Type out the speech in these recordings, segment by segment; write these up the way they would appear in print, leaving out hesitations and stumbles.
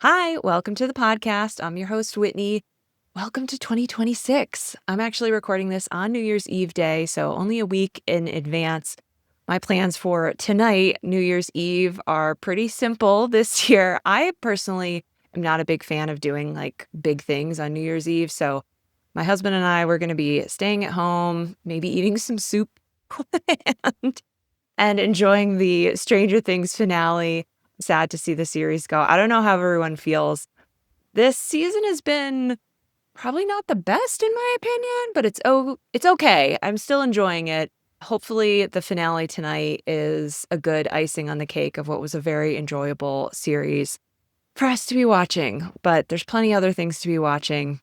Hi, welcome to the podcast. I'm your host, Whitney. Welcome to 2026. I'm actually recording this on New Year's Eve day, so only a week in advance. My plans for tonight, New Year's Eve, are pretty simple this year. I personally am not a big fan of doing like big things on New Year's Eve, so my husband and I were going to be staying at home, maybe eating some soup and, and enjoying the Stranger Things finale. Sad to see the series go. I don't know how everyone feels. This season has been probably not the best in my opinion, but it's okay. I'm still enjoying it. Hopefully the finale tonight is a good icing on the cake of what was a very enjoyable series for us to be watching, but there's plenty other things to be watching.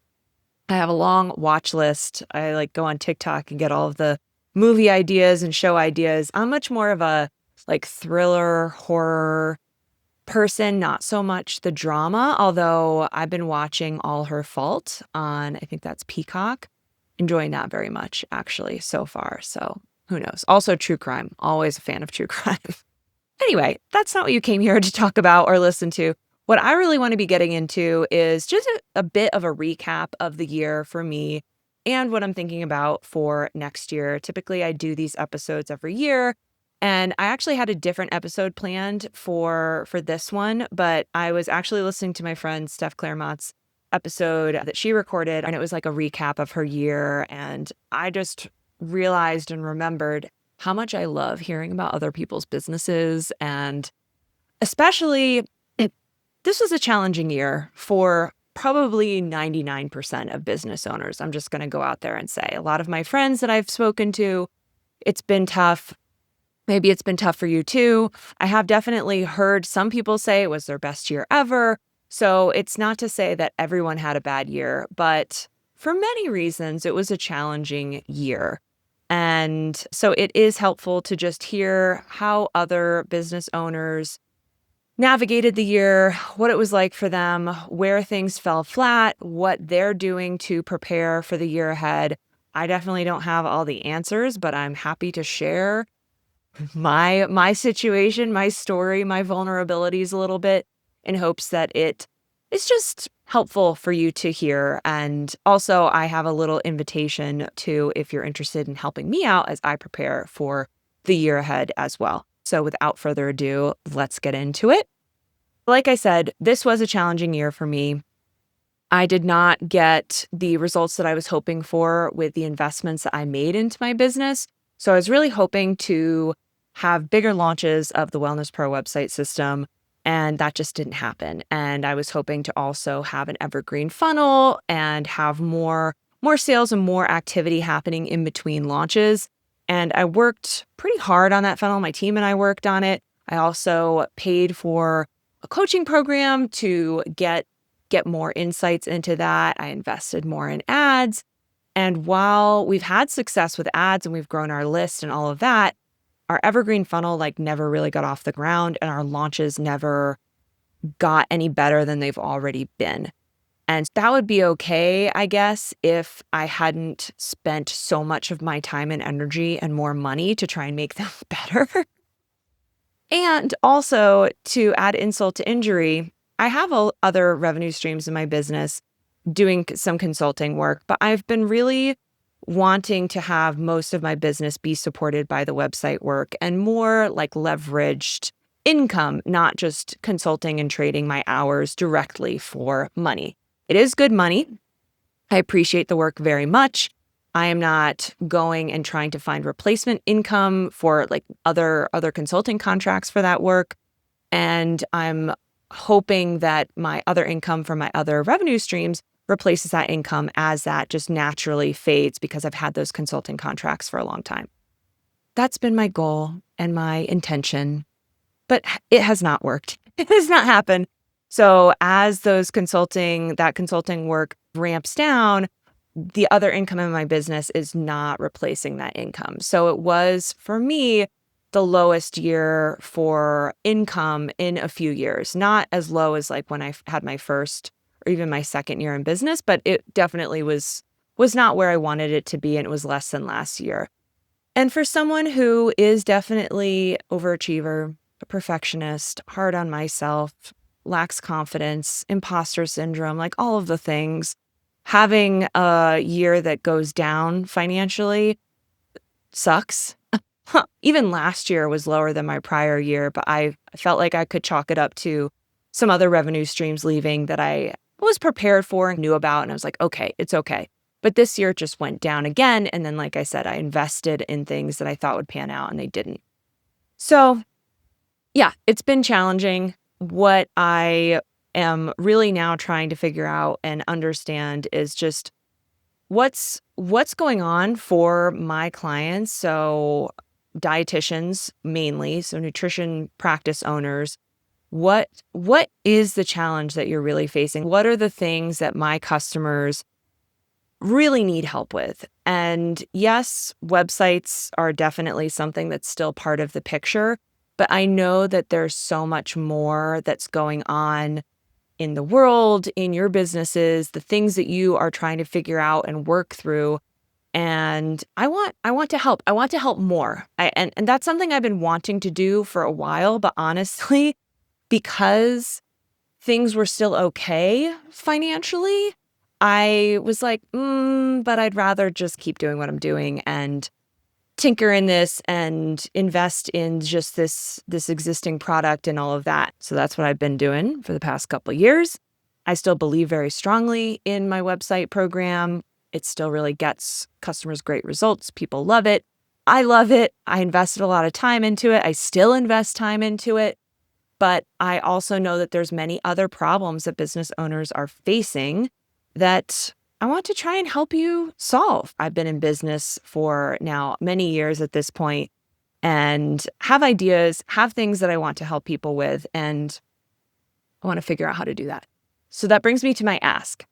I have a long watch list. I like go on TikTok and get all of the movie ideas and show ideas. I'm much more of a like thriller, horror person, not so much the drama, although I've been watching All Her Fault on, I think that's Peacock. Enjoying that very much, actually, so far. So who knows? Also, true crime. Always a fan of true crime. Anyway, that's not what you came here to talk about or listen to. What I really want to be getting into is just a bit of a recap of the year for me and what I'm thinking about for next year. Typically, I do these episodes every year. And I actually had a different episode planned for this one, but I was actually listening to my friend Steph Claremont's episode that she recorded, and it was like a recap of her year. And I just realized and remembered how much I love hearing about other people's businesses. And especially, this was a challenging year for probably 99% of business owners. I'm just going to go out there and say a lot of my friends that I've spoken to, it's been tough. Maybe it's been tough for you too. I have definitely heard some people say it was their best year ever. So it's not to say that everyone had a bad year, but for many reasons, it was a challenging year. And so it is helpful to just hear how other business owners navigated the year, what it was like for them, where things fell flat, what they're doing to prepare for the year ahead. I definitely don't have all the answers, but I'm happy to share my situation, my story, my vulnerabilities a little bit in hopes that it's just helpful for you to hear. And also I have a little invitation to if you're interested in helping me out as I prepare for the year ahead as well. So without further ado, let's get into it. Like I said, this was a challenging year for me. I did not get the results that I was hoping for with the investments that I made into my business. So I was really hoping to have bigger launches of the Wellness Pro website system, and that just didn't happen. And I was hoping to also have an evergreen funnel and have more sales and more activity happening in between launches. And I worked pretty hard on that funnel. My team and I worked on it. I also paid for a coaching program to get more insights into that. I invested more in ads. And while we've had success with ads and we've grown our list and all of that, our evergreen funnel like never really got off the ground and our launches never got any better than they've already been. And that would be okay, I guess, if I hadn't spent so much of my time and energy and more money to try and make them better. And also, to add insult to injury, I have other revenue streams in my business doing some consulting work, but I've been really wanting to have most of my business be supported by the website work and more like leveraged income, not just consulting and trading my hours directly for money. It is good money. I appreciate the work very much. I am not going and trying to find replacement income for like other consulting contracts for that work. And I'm hoping that my other income from my other revenue streams replaces that income as that just naturally fades because I've had those consulting contracts for a long time. That's been my goal and my intention, but it has not worked. It has not happened. So as that consulting work ramps down, the other income in my business is not replacing that income. So it was, for me, the lowest year for income in a few years. Not as low as like when I had my first or even my second year in business, but it definitely was not where I wanted it to be, and it was less than last year. And for someone who is definitely overachiever, a perfectionist, hard on myself, lacks confidence, imposter syndrome, like all of the things. Having a year that goes down financially sucks. Even last year was lower than my prior year, but I felt like I could chalk it up to some other revenue streams leaving that I was prepared for and knew about. And I was like, okay, it's okay. But this year it just went down again. And then, like I said, I invested in things that I thought would pan out and they didn't. So yeah, it's been challenging. What I am really now trying to figure out and understand is just what's going on for my clients. So dietitians mainly, so nutrition practice owners. What is the challenge that you're really facing? What are the things that my customers really need help with? And yes, websites are definitely something that's still part of the picture, but I know that there's so much more that's going on in the world, in your businesses, the things that you are trying to figure out and work through. And I want to help. I want to help more. And that's something I've been wanting to do for a while, but honestly, because things were still okay financially, I was like, but I'd rather just keep doing what I'm doing and tinker in this and invest in just this existing product and all of that. So that's what I've been doing for the past couple of years. I still believe very strongly in my website program. It still really gets customers great results. People love it. I love it. I invested a lot of time into it. I still invest time into it. But I also know that there's many other problems that business owners are facing that I want to try and help you solve. I've been in business for now many years at this point and have ideas, have things that I want to help people with, and I want to figure out how to do that. So that brings me to my ask.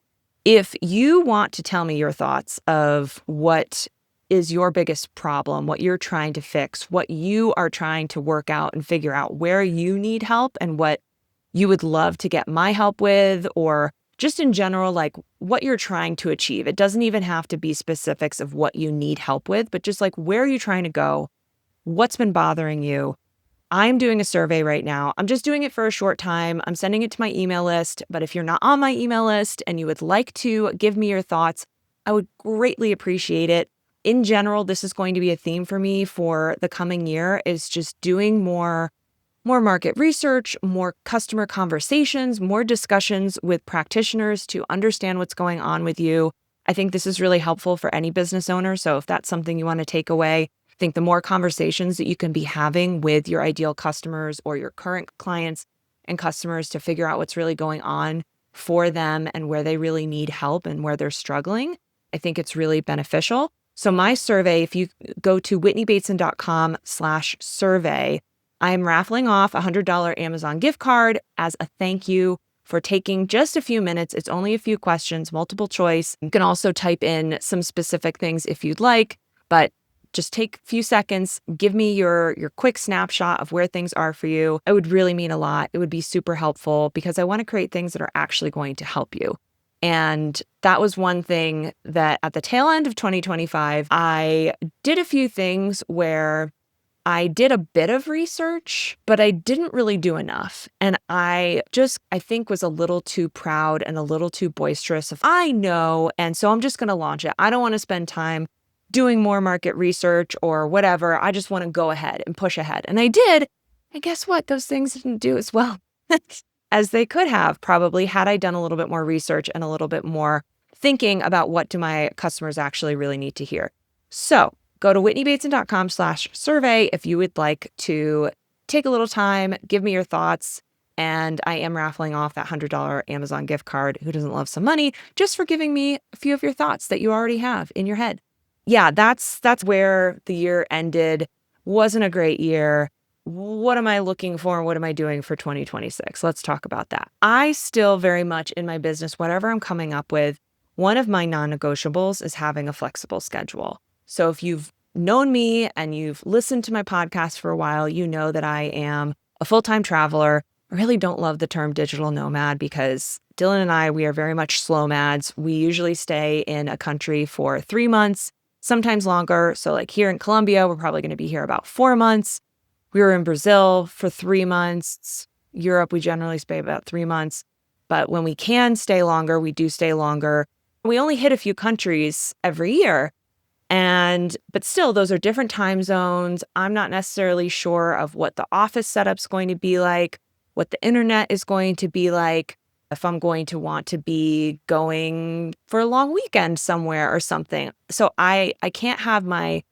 If you want to tell me your thoughts of what is your biggest problem, what you're trying to fix, what you are trying to work out and figure out where you need help and what you would love to get my help with, or just in general, like what you're trying to achieve. It doesn't even have to be specifics of what you need help with, but just like where are you trying to go? What's been bothering you? I'm doing a survey right now. I'm just doing it for a short time. I'm sending it to my email list. But if you're not on my email list and you would like to give me your thoughts, I would greatly appreciate it. In general, this is going to be a theme for me for the coming year, is just doing more market research, more customer conversations, more discussions with practitioners to understand what's going on with you. I think this is really helpful for any business owner. So if that's something you want to take away, I think the more conversations that you can be having with your ideal customers or your current clients and customers to figure out what's really going on for them and where they really need help and where they're struggling, I think it's really beneficial. So my survey, if you go to whitneybateson.com/survey, I'm raffling off a $100 Amazon gift card as a thank you for taking just a few minutes. It's only a few questions, multiple choice. You can also type in some specific things if you'd like, but just take a few seconds, give me your quick snapshot of where things are for you. It would really mean a lot. It would be super helpful because I want to create things that are actually going to help you. And that was one thing that at the tail end of 2025, I did a few things where I did a bit of research, but I didn't really do enough. And I think was a little too proud and a little too boisterous of, I know, and so I'm just going to launch it. I don't want to spend time doing more market research or whatever. I just want to go ahead and push ahead. And I did. And guess what? Those things didn't do as well as they could have probably had I done a little bit more research and a little bit more thinking about what do my customers actually really need to hear. So go to whitneybateson.com/survey if you would like to take a little time, give me your thoughts. And I am raffling off that $100 Amazon gift card. Who doesn't love some money? Just for giving me a few of your thoughts that you already have in your head. Yeah, that's where the year ended. Wasn't a great year. What am I looking for? What am I doing for 2026? Let's talk about that. I still very much in my business, whatever I'm coming up with, one of my non-negotiables is having a flexible schedule. So if you've known me and you've listened to my podcast for a while, you know that I am a full-time traveler. I really don't love the term digital nomad because Dylan and I, we are very much slow mads. We usually stay in a country for 3 months, sometimes longer. So like here in Colombia, we're probably going to be here about 4 months. We were in Brazil for 3 months. Europe, we generally stay about 3 months. But when we can stay longer, we do stay longer. We only hit a few countries every year. But still, those are different time zones. I'm not necessarily sure of what the office setup's going to be like, what the internet is going to be like, if I'm going to want to be going for a long weekend somewhere or something. So I can't have my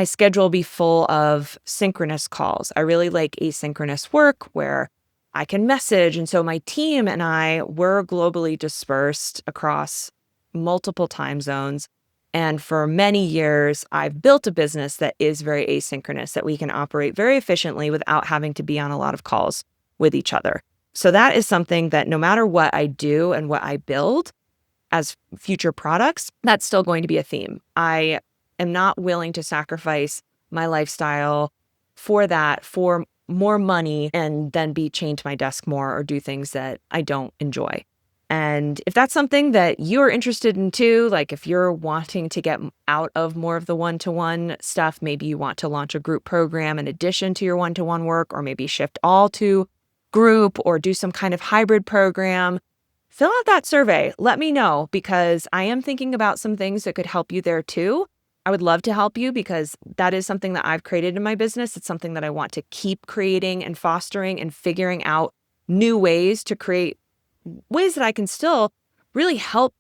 schedule be full of synchronous calls. I really like asynchronous work where I can message. And so my team and I were globally dispersed across multiple time zones. And for many years, I've built a business that is very asynchronous, that we can operate very efficiently without having to be on a lot of calls with each other. So that is something that no matter what I do and what I build as future products, that's still going to be a theme. I am not willing to sacrifice my lifestyle for that, for more money, and then be chained to my desk more or do things that I don't enjoy. And if that's something that you're interested in too, like if you're wanting to get out of more of the one-to-one stuff, maybe you want to launch a group program in addition to your one-to-one work, or maybe shift all to group or do some kind of hybrid program, fill out that survey. Let me know, because I am thinking about some things that could help you there too. I would love to help you because that is something that I've created in my business. It's something that I want to keep creating and fostering and figuring out new ways to create ways that I can still really help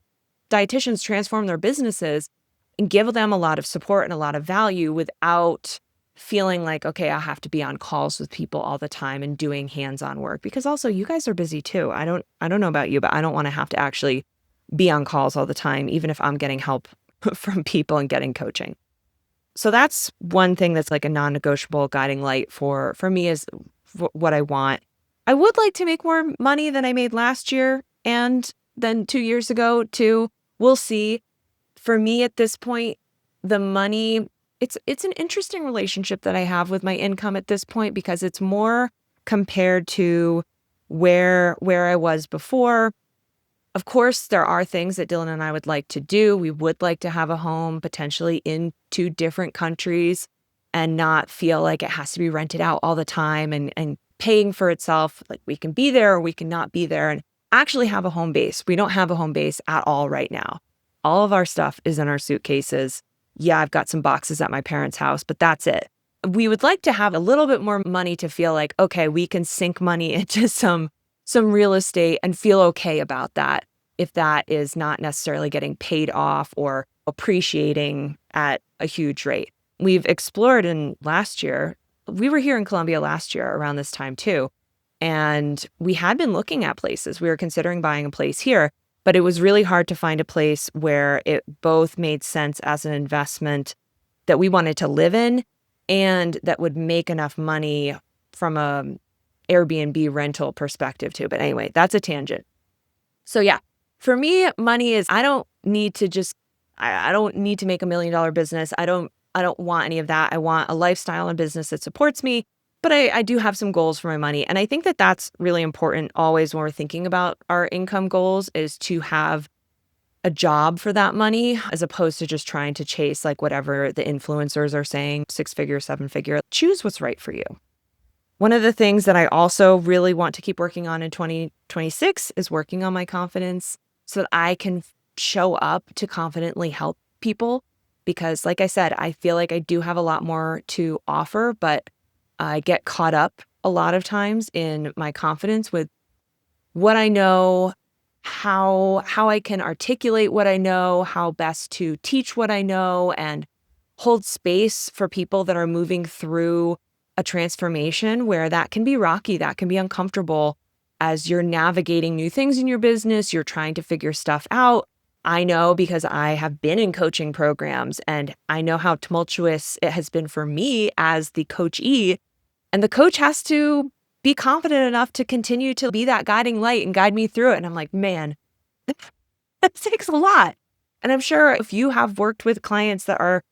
dietitians transform their businesses and give them a lot of support and a lot of value without feeling like, okay, I have to be on calls with people all the time and doing hands-on work. Because also you guys are busy too. I don't know about you, but I don't want to have to actually be on calls all the time, even if I'm getting help from people and getting coaching. So that's one thing that's like a non-negotiable guiding light for me is what I want. I would like to make more money than I made last year and then 2 years ago too. We'll see. For me at this point, the money, it's an interesting relationship that I have with my income at this point, because it's more compared to where I was before. Of course, there are things that Dylan and I would like to do. We would like to have a home potentially in 2 different countries and not feel like it has to be rented out all the time and paying for itself. Like we can be there or we can not be there and actually have a home base. We don't have a home base at all right now. All of our stuff is in our suitcases. Yeah, I've got some boxes at my parents' house, but that's it. We would like to have a little bit more money to feel like, okay, we can sink money into some real estate and feel okay about that, if that is not necessarily getting paid off or appreciating at a huge rate. We've explored in last year. We were here in Colombia last year around this time too. And we had been looking at places. We were considering buying a place here, but it was really hard to find a place where it both made sense as an investment that we wanted to live in and that would make enough money from a Airbnb rental perspective too. But anyway, that's a tangent. So yeah, for me, money is, I don't need to make $1 million business. I don't want any of that. I want a lifestyle and business that supports me, but I do have some goals for my money. And I think that that's really important always when we're thinking about our income goals, is to have a job for that money as opposed to just trying to chase like whatever the influencers are saying, 6-figure, 7-figure. Choose what's right for you. One of the things that I also really want to keep working on in 2026 is working on my confidence so that I can show up to confidently help people. Because like I said, I feel like I do have a lot more to offer, but I get caught up a lot of times in my confidence with what I know, how I can articulate what I know, how best to teach what I know, and hold space for people that are moving through a transformation where that can be rocky, that can be uncomfortable as you're navigating new things in your business, you're trying to figure stuff out. I know because I have been in coaching programs and I know how tumultuous it has been for me as the coachee. And the coach has to be confident enough to continue to be that guiding light and guide me through it. And I'm like, man, that takes a lot. And I'm sure if you have worked with clients that are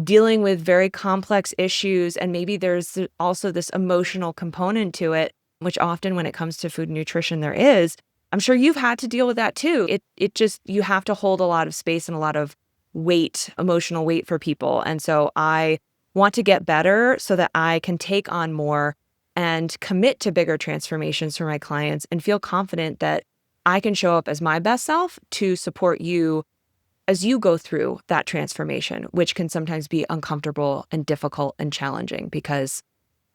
dealing with very complex issues, and maybe there's also this emotional component to it, which often when it comes to food and nutrition there is, I'm sure you've had to deal with that too. It just, you have to hold a lot of space and a lot of weight, emotional weight for people. And so I want to get better so that I can take on more and commit to bigger transformations for my clients and feel confident that I can show up as my best self to support you as you go through that transformation, which can sometimes be uncomfortable and difficult and challenging because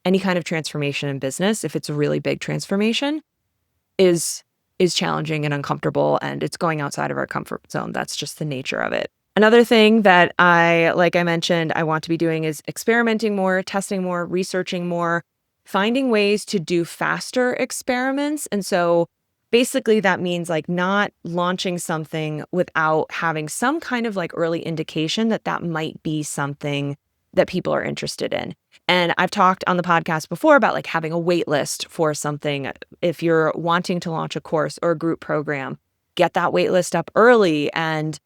any kind of transformation in business, if it's a really big transformation, is challenging and uncomfortable, and it's going outside of our comfort zone. That's just the nature of it. Another thing that like I mentioned, I want to be doing is experimenting more, testing more, researching more, finding ways to do faster experiments. And so basically that means like not launching something without having some kind of like early indication that that might be something that people are interested in. And I've talked on the podcast before about like having a wait list for something. If you're wanting to launch a course or a group program, get that wait list up early and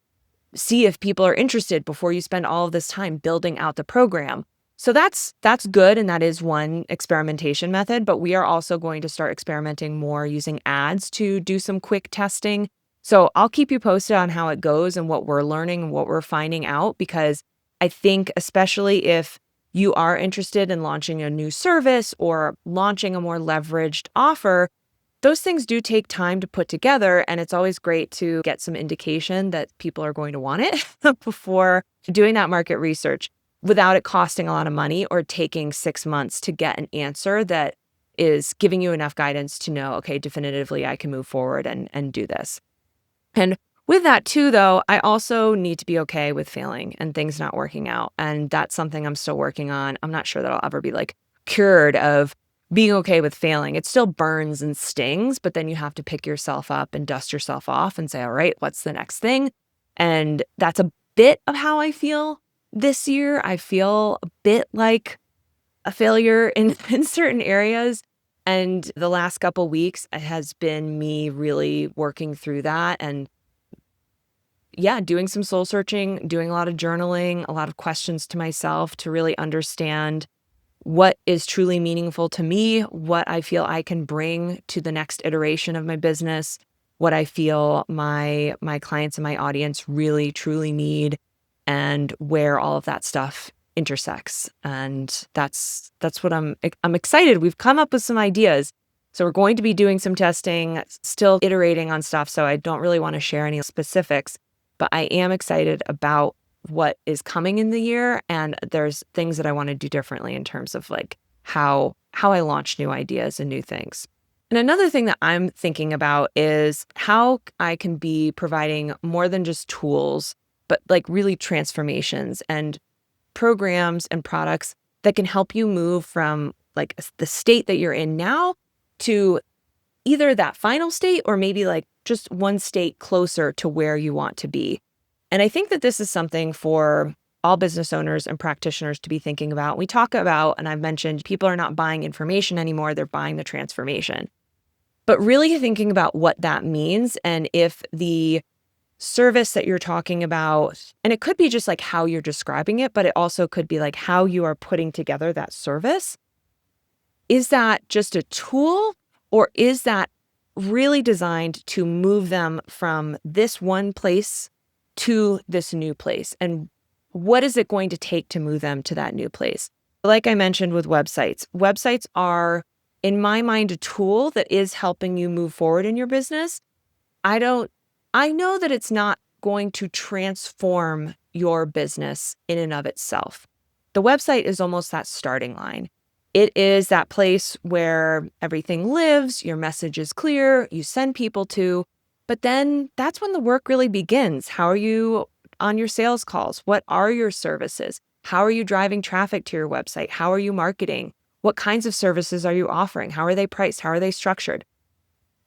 see if people are interested before you spend all of this time building out the program. So that's good, and that is one experimentation method, but we are also going to start experimenting more using ads to do some quick testing. So I'll keep you posted on how it goes and what we're learning and what we're finding out, because I think especially if you are interested in launching a new service or launching a more leveraged offer, those things do take time to put together, and it's always great to get some indication that people are going to want it before doing that market research without it costing a lot of money or taking 6 months to get an answer that is giving you enough guidance to know, okay, definitively I can move forward and do this. And with that too, though, I also need to be okay with failing and things not working out. And that's something I'm still working on. I'm not sure that I'll ever be like cured of being okay with failing. It still burns and stings, but then you have to pick yourself up and dust yourself off and say, all right, what's the next thing? And that's a bit of how I feel this year. I feel a bit like a failure in certain areas. And the last couple weeks has been me really working through that and doing some soul searching, doing a lot of journaling, a lot of questions to myself to really understand what is truly meaningful to me, what I feel I can bring to the next iteration of my business, what I feel my clients and my audience really truly need, and where all of that stuff intersects. And that's what I'm excited. We've come up with some ideas. So we're going to be doing some testing, still iterating on stuff, so I don't really want to share any specifics, but I am excited about what is coming in the year, and there's things that I want to do differently in terms of like how I launch new ideas and new things. And another thing that I'm thinking about is how I can be providing more than just tools, but like really transformations and programs and products that can help you move from like the state that you're in now to either that final state or maybe like just one state closer to where you want to be. And I think that this is something for all business owners and practitioners to be thinking about. We talk about, and I've mentioned, people are not buying information anymore, they're buying the transformation. But really thinking about what that means, and if the service that you're talking about, and it could be just like how you're describing it, but it also could be like how you are putting together that service. Is that just a tool, or is that really designed to move them from this one place to this new place? And what is it going to take to move them to that new place? Like I mentioned with websites are, in my mind, a tool that is helping you move forward in your business. I know that it's not going to transform your business in and of itself. The website is almost that starting line. It is that place where everything lives, your message is clear, you send people to, but then that's when the work really begins. How are you on your sales calls? What are your services? How are you driving traffic to your website? How are you marketing? What kinds of services are you offering? How are they priced? How are they structured?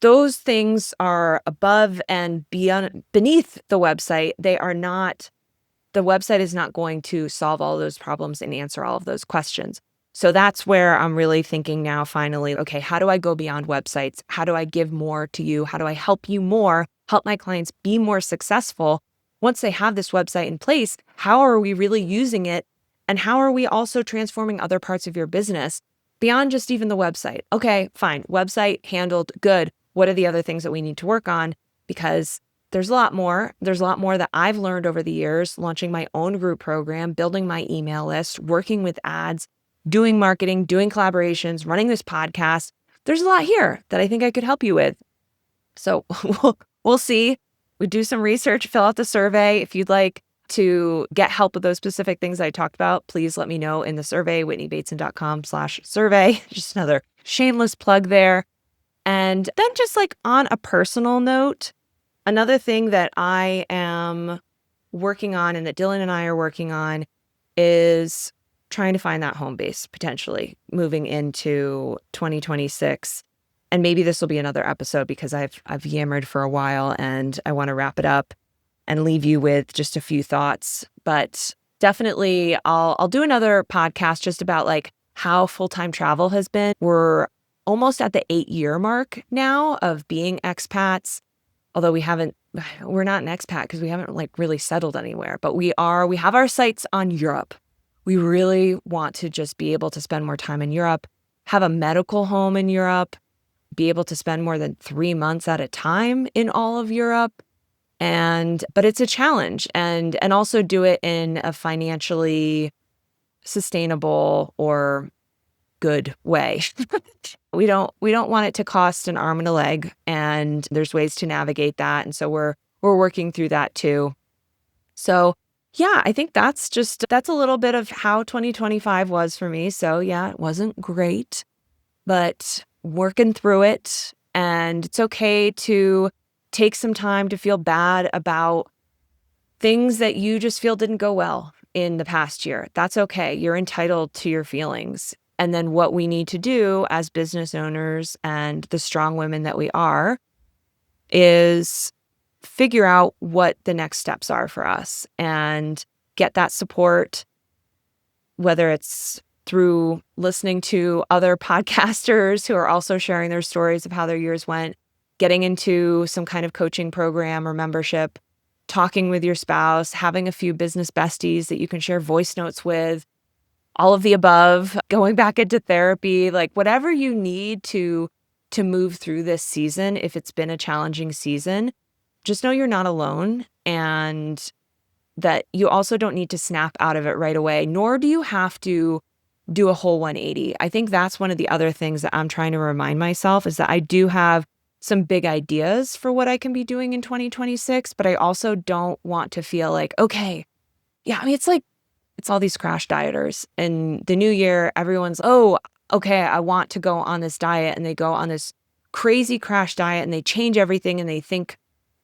Those things are above and beneath the website. The website is not going to solve all those problems and answer all of those questions. So that's where I'm really thinking now, finally, okay, how do I go beyond websites? How do I give more to you? How do I help you more, help my clients be more successful? Once they have this website in place, how are we really using it? And how are we also transforming other parts of your business beyond just even the website? Okay, fine. Website handled, good. What are the other things that we need to work on? Because there's a lot more. There's a lot more that I've learned over the years, launching my own group program, building my email list, working with ads, doing marketing, doing collaborations, running this podcast. There's a lot here that I think I could help you with. So we'll see. We do some research, fill out the survey. If you'd like to get help with those specific things I talked about, please let me know in the survey, whitneybateson.com/survey. Just another shameless plug there. And then just like on a personal note, another thing that I am working on and that Dylan and I are working on is trying to find that home base potentially moving into 2026. And maybe this will be another episode because I've yammered for a while and I want to wrap it up and leave you with just a few thoughts. But definitely I'll do another podcast just about like how full-time travel has been. We're almost at the 8-year mark now of being expats, although we're not an expat because we haven't like really settled anywhere, but we have our sights on Europe. We really want to just be able to spend more time in Europe, have a medical home in Europe, be able to spend more than 3 months at a time in all of Europe. But it's a challenge and also do it in a financially sustainable or good way. We don't want it to cost an arm and a leg, and there's ways to navigate that. And so we're working through that too. So yeah, I think that's a little bit of how 2025 was for me. So yeah, it wasn't great, but working through it. And it's okay to take some time to feel bad about things that you just feel didn't go well in the past year. That's okay. You're entitled to your feelings. And then what we need to do as business owners and the strong women that we are is figure out what the next steps are for us and get that support, whether it's through listening to other podcasters who are also sharing their stories of how their years went, getting into some kind of coaching program or membership, talking with your spouse, having a few business besties that you can share voice notes with, all of the above, going back into therapy, like whatever you need to move through this season. If it's been a challenging season, just know you're not alone, and that you also don't need to snap out of it right away, nor do you have to do a whole 180. I think that's one of the other things that I'm trying to remind myself is that I do have some big ideas for what I can be doing in 2026, but I also don't want to feel like, okay, yeah, I mean, it's all these crash dieters. And the new year, everyone's, oh, okay, I want to go on this diet. And they go on this crazy crash diet and they change everything and they think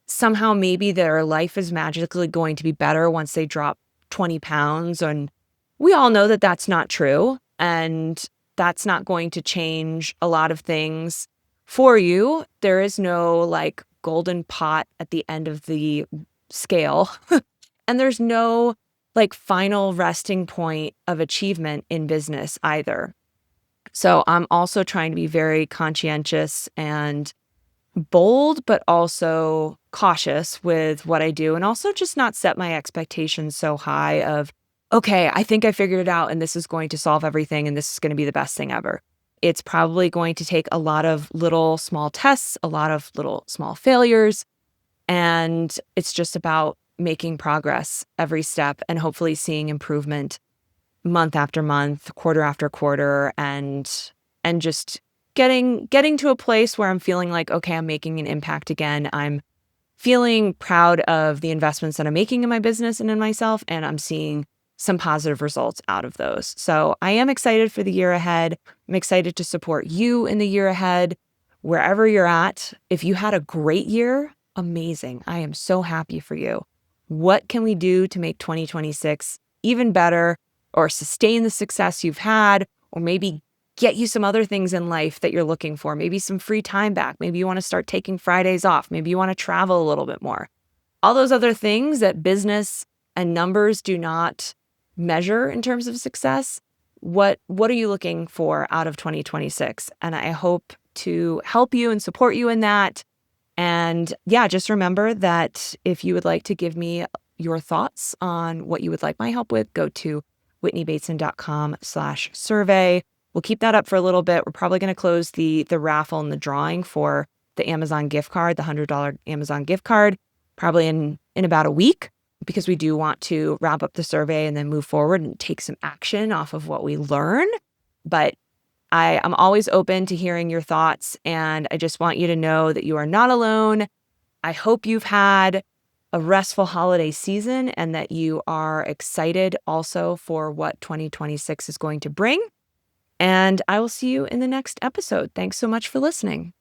somehow maybe their life is magically going to be better once they drop 20 pounds. And we all know that that's not true. And that's not going to change a lot of things for you. There is no like golden pot at the end of the scale. And there's no like final resting point of achievement in business either. So I'm also trying to be very conscientious and bold, but also cautious with what I do, and also just not set my expectations so high of, okay, I think I figured it out and this is going to solve everything and this is going to be the best thing ever. It's probably going to take a lot of little small tests, a lot of little small failures, and it's just about making progress every step and hopefully seeing improvement month after month, quarter after quarter, and just getting to a place where I'm feeling like, okay, I'm making an impact again. I'm feeling proud of the investments that I'm making in my business and in myself, and I'm seeing some positive results out of those. So I am excited for the year ahead. I'm excited to support you in the year ahead, wherever you're at. If you had a great year, amazing. I am so happy for you. What can we do to make 2026 even better, or sustain the success you've had, or maybe get you some other things in life that you're looking for? Maybe some free time back. Maybe you want to start taking Fridays off. Maybe you want to travel a little bit more. All those other things that business and numbers do not measure in terms of success. What are you looking for out of 2026? And I hope to help you and support you in that. And yeah, just remember that if you would like to give me your thoughts on what you would like my help with, go to whitneybateson.com/survey. We'll keep that up for a little bit. We're probably going to close the raffle and the drawing for the Amazon gift card, the $100 Amazon gift card, probably in about a week, because we do want to wrap up the survey and then move forward and take some action off of what we learn. But I'm always open to hearing your thoughts, and I just want you to know that you are not alone. I hope you've had a restful holiday season and that you are excited also for what 2026 is going to bring. And I will see you in the next episode. Thanks so much for listening.